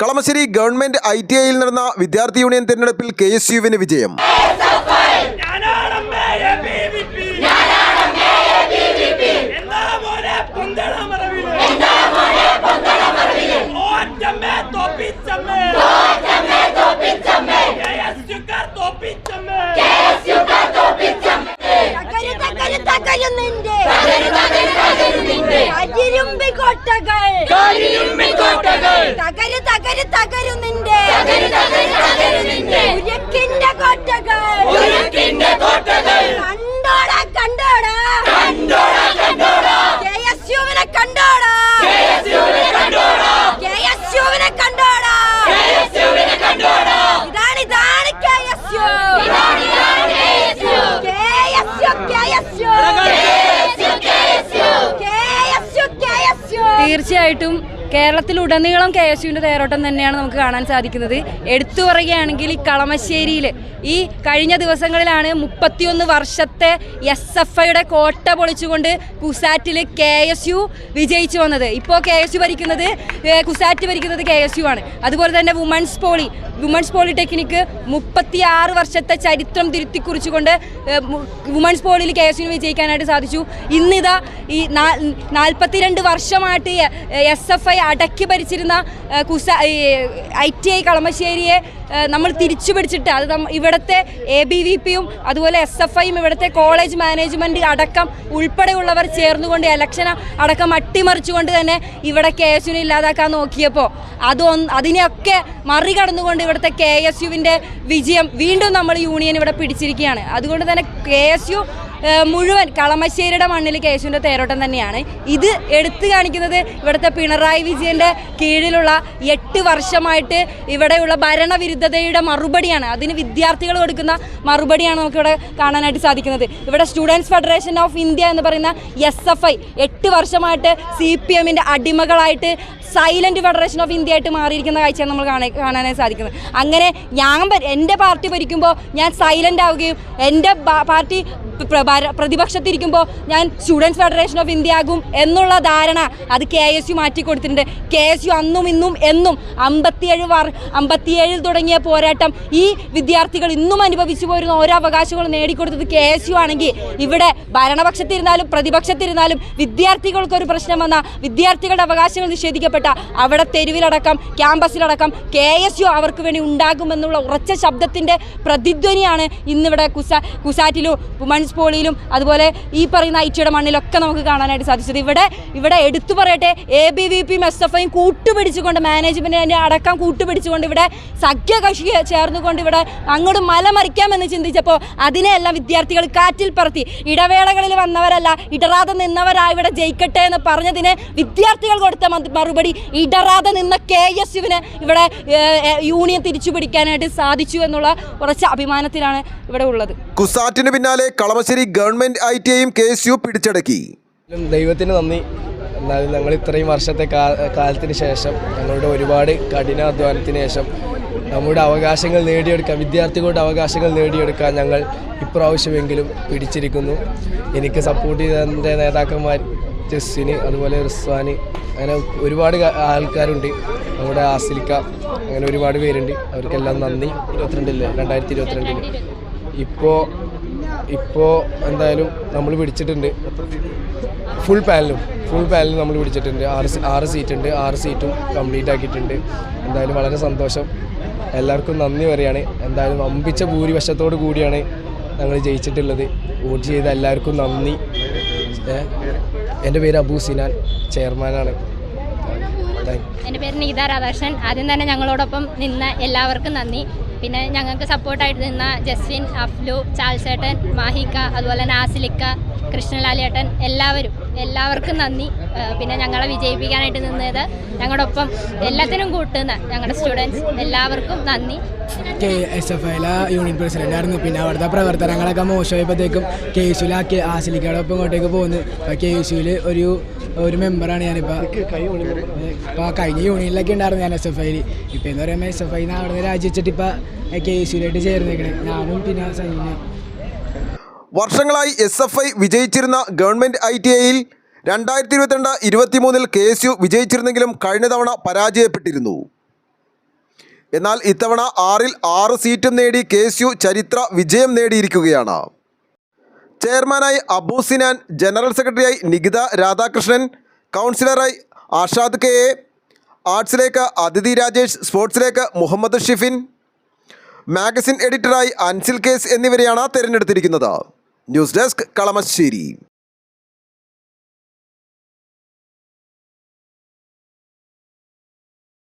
Kalamassery government ITIയിൽ നടന്ന വിദ്യാർത്ഥി union തെരഞ്ഞെടുപ്പിൽ KSUവിന് വിജയം. തീർച്ചയായിട്ടും കേരളത്തിലുടനീളം KSUവിൻ്റെ തേരോട്ടം തന്നെയാണ് നമുക്ക് കാണാൻ സാധിക്കുന്നത്. എടുത്തു പറയുകയാണെങ്കിൽ ഈ കളമശ്ശേരിയിൽ ഈ കഴിഞ്ഞ ദിവസങ്ങളിലാണ് 31 വർഷത്തെ SFIയുടെ കോട്ട പൊളിച്ചുകൊണ്ട് കുസാറ്റിൽ KSU വിജയിച്ചു വന്നത്. ഇപ്പോൾ KSU ഭരിക്കുന്നത്, കുസാറ്റ് ഭരിക്കുന്നത് KSU ആണ്. അതുപോലെ തന്നെ വുമൺസ് പോളിടെക്നിക്ക് 36 വർഷത്തെ ചരിത്രം തിരുത്തിക്കുറിച്ചുകൊണ്ട് വുമൺസ് പോളിയിൽ KSUവിന് വിജയിക്കാനായിട്ട് സാധിച്ചു. ഇന്നിതാ ഈ 42 വർഷമായിട്ട് SFI അടക്കി ഭരിച്ചിരുന്ന ITI കളമശ്ശേരിയെ നമ്മൾ തിരിച്ചു പിടിച്ചിട്ട് അത് ഇവിടുത്തെ ABVPയും അതുപോലെ SFIയും ഇവിടുത്തെ കോളേജ് മാനേജ്മെൻറ്റ് അടക്കം ഉൾപ്പെടെയുള്ളവർ ചേർന്നുകൊണ്ട് ഇലക്ഷൻ അടക്കം അട്ടിമറിച്ചുകൊണ്ട് തന്നെ ഇവിടെ KSUവിനെ ഇല്ലാതാക്കാൻ നോക്കിയപ്പോൾ അതിനെയൊക്കെ മറികടന്നുകൊണ്ട് ഇവിടുത്തെ KSUവിൻ്റെ വിജയം വീണ്ടും നമ്മൾ യൂണിയൻ ഇവിടെ പിടിച്ചിരിക്കുകയാണ്. അതുകൊണ്ട് തന്നെ KSU മുഴുവൻ കളമശ്ശേരിയുടെ മണ്ണിൽ KSUവിൻ്റെ തേരോട്ടം തന്നെയാണ്. ഇത് എടുത്തു കാണിക്കുന്നത് ഇവിടുത്തെ പിണറായി വിജയൻ്റെ കീഴിലുള്ള 8 വർഷമായിട്ട് ഇവിടെയുള്ള ഭരണവിരുദ്ധതയുടെ മറുപടിയാണ്. അതിന് വിദ്യാർത്ഥികൾ കൊടുക്കുന്ന മറുപടിയാണ് നമുക്കിവിടെ കാണാനായിട്ട് സാധിക്കുന്നത്. ഇവിടെ സ്റ്റുഡൻസ് ഫെഡറേഷൻ ഓഫ് ഇന്ത്യ എന്ന് പറയുന്ന SFI 8 വർഷമായിട്ട് CPMൻ്റെ അടിമകളായിട്ട് സൈലൻറ്റ് ഫെഡറേഷൻ ഓഫ് ഇന്ത്യ ആയിട്ട് മാറിയിരിക്കുന്ന കാഴ്ചയാണ് നമ്മൾ കാണാനായി സാധിക്കുന്നത്. അങ്ങനെ എൻ്റെ പാർട്ടി ഭരിക്കുമ്പോൾ ഞാൻ സൈലൻ്റ് ആവുകയും എൻ്റെ പാർട്ടി പ്രതിപക്ഷത്തിരിക്കുമ്പോൾ ഞാൻ സ്റ്റുഡൻസ് ഫെഡറേഷൻ ഓഫ് ഇന്ത്യ ആകും എന്നുള്ള ധാരണ അത് KSU മാറ്റിക്കൊടുത്തിട്ടുണ്ട്. KSU അന്നും ഇന്നും എന്നും 57 തുടങ്ങിയ പോരാട്ടം ഈ വിദ്യാർത്ഥികൾ ഇന്നും അനുഭവിച്ചു പോരുന്ന ഓരോ അവകാശങ്ങളും നേടിക്കൊടുത്തത് KSU ആണെങ്കിൽ ഇവിടെ ഭരണപക്ഷത്തിരുന്നാലും പ്രതിപക്ഷത്തിരുന്നാലും വിദ്യാർത്ഥികൾക്കൊരു പ്രശ്നം വന്നാൽ കുട്ടികളുടെ അവകാശങ്ങൾ നിഷേധിക്കപ്പെട്ട അവിടെ തെരുവിലടക്കം ക്യാമ്പസിലടക്കം KSU അവർക്ക് വേണ്ടി ഉണ്ടാകുമെന്നുള്ള ഉറച്ച ശബ്ദത്തിൻ്റെ പ്രതിധ്വനിയാണ് ഇന്നിവിടെ കുസാറ്റിലും വുമൺസ് പോളിയിലും അതുപോലെ ഈ പറയുന്ന ഐറ്റിയുടെ മണ്ണിലൊക്കെ നമുക്ക് കാണാനായിട്ട് സാധിച്ചത്. ഇവിടെ എടുത്തു പറയട്ടെ, ABVPയും SFIയും കൂട്ടുപിടിച്ചുകൊണ്ട് മാനേജ്മെൻറ്റിൻ്റെ അടക്കം കൂട്ടുപിടിച്ചുകൊണ്ട് ഇവിടെ സഖ്യകക്ഷി ചേർന്നുകൊണ്ട് ഇവിടെ അങ്ങോട്ട് മലമറിക്കാമെന്ന് ചിന്തിച്ചപ്പോൾ അതിനെയെല്ലാം വിദ്യാർത്ഥികൾ കാറ്റിൽ പറത്തി. ഇടവേളകളിൽ വന്നവരല്ല, ഇടറാതെ നിന്നവരായി ഇവിടെ ജയിക്കട്ടെ എന്ന് പറഞ്ഞതിന് വിദ്യാർത്ഥികൾ കൊടുത്ത മറുപടി ഇടറാതെ നിന്ന KSUവിന് ഇവിടെ യൂണിയൻ തിരിച്ചു പിടിക്കാനായിട്ട് സാധിച്ചു എന്നുള്ള കുറച്ച് അഭിമാനത്തിലാണ് ഇവിടെ ഉള്ളത്. കുസാറ്റിന് പിന്നാലെ കളമശ്ശേരി ഗവൺമെന്റ് ITIയും KSU പിടിച്ചടക്കി. ദൈവത്തിന് നന്ദി. എന്നാലും ഞങ്ങൾ ഇത്രയും വർഷത്തെ കാലത്തിന് ശേഷം ഞങ്ങളുടെ ഒരുപാട് കഠിനാധ്വാനത്തിന് ശേഷം നമ്മുടെ അവകാശങ്ങൾ നേടിയെടുക്കാൻ, വിദ്യാർത്ഥികളുടെ അവകാശങ്ങൾ നേടിയെടുക്കാൻ ഞങ്ങൾ ഇപ്രാവശ്യമെങ്കിലും പിടിച്ചിരിക്കുന്നു. എനിക്ക് സപ്പോർട്ട് ചെയ്തതിൻ്റെ നേതാക്കന്മാർ ജസ്സിന്, അതുപോലെ റിസ്വാന്, അങ്ങനെ ഒരുപാട് ആൾക്കാരുണ്ട്. നമ്മുടെ ആസിലിക്ക, അങ്ങനെ ഒരുപാട് പേരുണ്ട്. അവർക്കെല്ലാം നന്ദി. 2022 ഇപ്പോൾ എന്തായാലും നമ്മൾ പിടിച്ചിട്ടുണ്ട്. ഫുൾ പാനലും നമ്മൾ പിടിച്ചിട്ടുണ്ട്. 6 സീറ്റുണ്ട്. 6 സീറ്റും കംപ്ലീറ്റ് ആക്കിയിട്ടുണ്ട്. എന്തായാലും വളരെ സന്തോഷം. എല്ലാവർക്കും നന്ദി പറയാണ്. എന്തായാലും അമ്പിച്ച ഭൂരിപക്ഷത്തോടു കൂടിയാണ് ഞങ്ങൾ ജയിച്ചിട്ടുള്ളത്. വോട്ട് ചെയ്ത എല്ലാവർക്കും നന്ദി. എൻ്റെ പേര് അബൂ സിനാൻ, ചെയർമാനാണ്. എൻ്റെ പേര് നീത രാധാകൃഷ്ണൻ. ആദ്യം തന്നെ ഞങ്ങളോടൊപ്പം നിന്ന എല്ലാവർക്കും നന്ദി. പിന്നെ ഞങ്ങൾക്ക് സപ്പോർട്ടായിട്ട് നിന്ന ജസ്വിൻ, അഫ്ലു, ചാൾസേട്ടൻ, മാഹിക്ക, അതുപോലെ തന്നെ ആസിലിക്ക, കൃഷ്ണലാലേട്ടൻ, എല്ലാവർക്കും നന്ദി. പിന്നെ ഞങ്ങളെ വിജയിപ്പിക്കാനായിട്ട് നിന്നത് ഞങ്ങളോടൊപ്പം എല്ലാത്തിനും കൂട്ടുന്ന ഞങ്ങളുടെ സ്റ്റുഡൻസ് എല്ലാവർക്കും നന്ദി. SFIയിലെ യൂണിയൻ പ്രസിഡന്റ് ആയിരുന്നു. പിന്നെ അവിടുത്തെ പ്രവർത്തനങ്ങളൊക്കെ മോശമായപ്പോഴത്തേക്കും KSUവിലാക്കി ആസിലിക്കയോടൊപ്പം ഇങ്ങോട്ടേക്ക് പോകുന്നു. KSUവിൽ ഒരു മെമ്പറാണ് ഞാനിപ്പോൾ. കഴിഞ്ഞ യൂണിയനിലൊക്കെ ഉണ്ടായിരുന്നു ഞാൻ SFIയിൽ. ഇപ്പം എന്ന് പറയുമ്പോൾ SFIയിൽ നിന്ന് അവിടെ നിന്ന് രാജിവെച്ചിട്ട് ഇപ്പോൾ KSUവിലായിട്ട് ചേർന്നേക്കണേ. ഞാനും പിന്നെ സൈന്യം. വർഷങ്ങളായി SFI വിജയിച്ചിരുന്ന ഗവൺമെന്റ് ITIയിൽ 2022-23 KSU വിജയിച്ചിരുന്നെങ്കിലും കഴിഞ്ഞ തവണ പരാജയപ്പെട്ടിരുന്നു. എന്നാൽ ഇത്തവണ 6-ൽ 6 സീറ്റും നേടി KSU ചരിത്ര വിജയം നേടിയിരിക്കുകയാണ്. ചെയർമാനായി അബു സിനാൻ, ജനറൽ സെക്രട്ടറിയായി നികിത രാധാകൃഷ്ണൻ, കൗൺസിലറായി ആഷാദ് KA, ആർട്സിലേക്ക് അതിഥി രാജേഷ്, സ്പോർട്സിലേക്ക് മുഹമ്മദ് ഷിഫിൻ, മാഗസിൻ എഡിറ്ററായി അൻസിൽ കേസ് എന്നിവരെയാണ് തിരഞ്ഞെടുത്തിരിക്കുന്നത്. News desk Kalamassery.